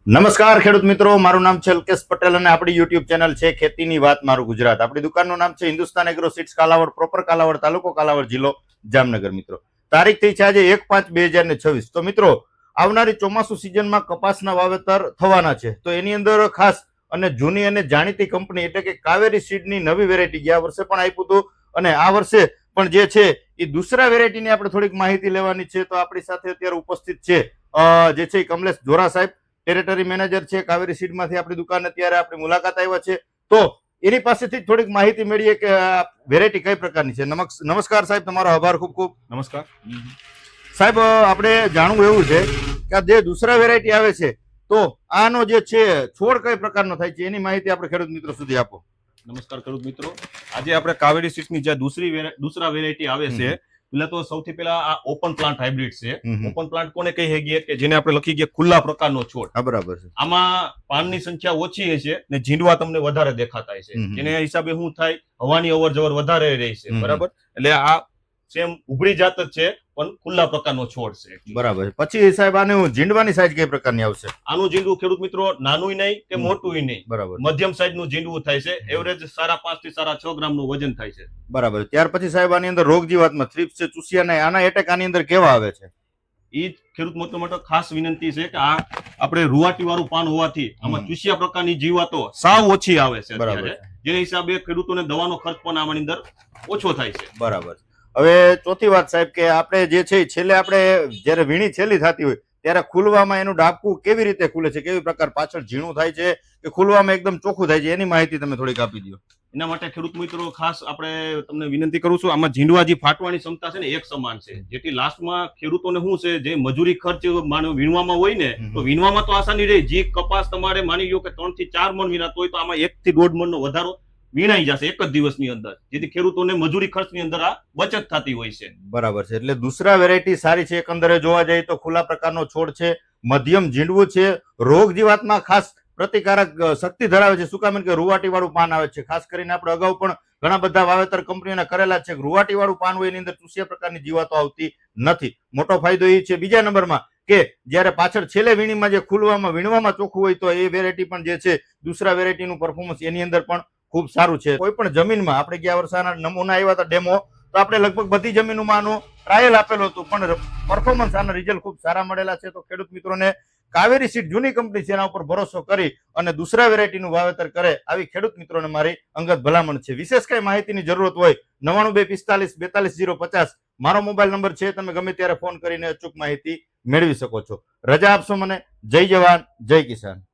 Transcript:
નમસ્કાર ખેડૂત મિત્રો, મારું નામ છે અલ્કેશ પટેલ અને આપણી યુટ્યુબ ચેનલ છે ખેતીની વાત મારું ગુજરાત. આપણી દુકાનનું નામ છે Hindustan agro seeds Kalavad, proper Kalavad, તાલુકો કાલાવડ, જિલ્લો જામનગર. મિત્રો, તારીખ થઈ છે આજે 1/5/2026. તો મિત્રો, આવનારી ચોમાસુ સિઝનમાં કપાસના વાવેતર થવાના છે. તો એની અંદર ખાસ અને જૂની અને જાણીતી કંપની એટલે કે કાવેરી સીડની નવી વેરાયટી ગયા વર્ષે પણ આપ્યું હતું અને આ વર્ષે પણ જે છે એ દુસરા વેરાયટીની આપણે થોડીક માહિતી લેવાની છે. તો આપણી સાથે અત્યારે ઉપસ્થિત છે જે છે કમલેશ જોરા સાહેબ, ટેરેટરી મેનેજર છે કાવેરી સીડમાંથી. આપણી દુકાન અત્યારે આપણી મુલાકાત આવ્યા છે, તો એની પાસેથી થોડીક માહિતી મેળવીએ કે વેરાયટી કઈ પ્રકારની છે. નમસ્કાર સાહેબ, તમારો આભાર ખૂબ ખૂબ. નમસ્કાર સાહેબ, આપણે જાણવું એવું છે કે આ જે દુસરા વેરાયટી આવે છે તો આનો જે છે છોડ કઈ પ્રકારનો થાય છે એની માહિતી આપણે ખેડૂત મિત્રો સુધી આપો. નમસ્કાર ખેડૂત મિત્રો, આજે આપણે કાવેરી સીડ્સની જે દુસરા વેરાયટી આવે છે, એટલે તો સૌથી પહેલા આ ઓપન પ્લાન્ટ હાઇબ્રિડ છે. ઓપન પ્લાન્ટ કોને કહીએ છીએ કે જેને આપણે લખી ગયા ખુલ્લા પ્રકારનો છોડ. બરાબર છે. આમાં પાનની સંખ્યા ઓછી છે ને ઝીંડવા તમને વધારે દેખાતા છે. જેને હિસાબે શું થાય, હવાની અવર જવર વધારે રહી છે. બરાબર, એટલે આ સેમ ઉભરી જાત જ છે પણ ખુલ્લા પ્રકારનો છોડ છે. બરાબર. પછી સાહેબ આને ઝીંડવાની સાઈઝ કઈ પ્રકારની આવશે? આનું ઝીંડવું ખેડૂત મિત્રો નાનું નહીં કે મોટું નહીં, બરાબર, મધ્યમ સાઈઝ નું ઝીંડવું થાય છે. એવરેજ 5.5 થી 6.5 ગ્રામ નું વજન થાય છે. બરાબર. ત્યાર પછી સાહેબ આની અંદર રોગ જીવાતમાં થ્રિપ્સ છે, ચૂસિયા, આના એટેક આની અંદર કેવા આવે છે? એ ખેડૂત મિત્રો માટે ખાસ વિનંતી છે કે આ આપણે રૂવાટી વાળું પાન હોવાથી આમાં ચૂસિયા પ્રકારની જીવાતો સાવ ઓછી આવે છે અત્યારે. જે હિસાબે ખેડૂતોને દવાનો ખર્ચ પણ આની અંદર ઓછો થાય છે. બરાબર. હવે ચોથી વાત સાહેબ કે આપણે જે છે છેલ્લે આપણે જયારે વીણી છેલ્લી થતી હોય ત્યારે ખુલવામાં એનું ડાબકું કેવી રીતે ખુલે છે, કેવી પ્રકાર પાછળ ઝીણું થાય છે કે ખુલવામાં એકદમ ચોખ્ખું થાય છે, એની માહિતી તમે થોડીક આપી દો. એના માટે ખેડૂત મિત્રો ખાસ આપણે તમને વિનંતી કરું છું, આમાં ઝીંડવા જે ફાટવાની ક્ષમતા છે ને એક સમાન છે. જેથી લાસ્ટમાં ખેડૂતોને શું છે, જે મજૂરી ખર્ચ વીણવામાં હોય ને તો વીણવામાં તો આસાની રહે. જે કપાસ તમારે માની લો કે 3 થી 4 મણ વીણાતો હોય તો આમાં 1 થી 1.5 મણનો વધારો વીણાઈ જશે એક જ દિવસની અંદર. જેથી ખેડૂતોને મજૂરી ખર્ચની અંદર આ બચત થતી હોય છે. બરાબર છે. એટલે દુસરા વેરાયટી સારી છે. એકંદરે જોવા જઈએ તો ખુલ્લા પ્રકારનો છોડ છે, મધ્યમ ઝીંડવું છે, રોગ જીવાતમાં ખાસ પ્રતિકારક શક્તિ ધરાવે છે. શું કામ કે રૂવાટી વાળું પાન આવે છે. ખાસ કરીને આપણે અગાઉ પણ ઘણા બધા વાવેતર કંપનીઓને કરેલા છે. રૂવાટી વાળું પાન હોય એની અંદર ચૂસિયા પ્રકારની જીવાતો આવતી નથી. મોટો ફાયદો એ છે. બીજા નંબરમાં કે જયારે પાછળ છેલ્લે વીણીમાં જે વીણવામાં ચોખ્ખું હોય તો એ વેરાયટી પણ જે છે દુસરા વેરાયટીનું પરફોર્મન્સ એની અંદર પણ ખૂબ સારું છે. કોઈ પણ જમીનમાં આપણે ગયા વર્ષના નમૂના આવ્યા હતા ડેમો, તો આપણે લગભગ બધી જમીનોમાં આનો ટ્રાયલ આપેલો હતું પણ પરફોર્મન્સ આના રિઝલ્ટ ખૂબ સારા મળેલા છે. તો ખેડૂત મિત્રોને કાવેરી સીડ જૂની કંપની છે એના ઉપર ભરોસો કરી અને દુસરા વેરાયટીનું વાવેતર કરે આવી ખેડૂત મિત્રોને મારી અંગત ભલામણ છે. વિશેષ કઈ માહિતીની જરૂરત હોય 9245 મારો મોબાઈલ નંબર છે. તમે ગમે ત્યારે ફોન કરીને અચૂક માહિતી મેળવી શકો છો. રજા આપશો મને. જય જવાન, જય કિસાન.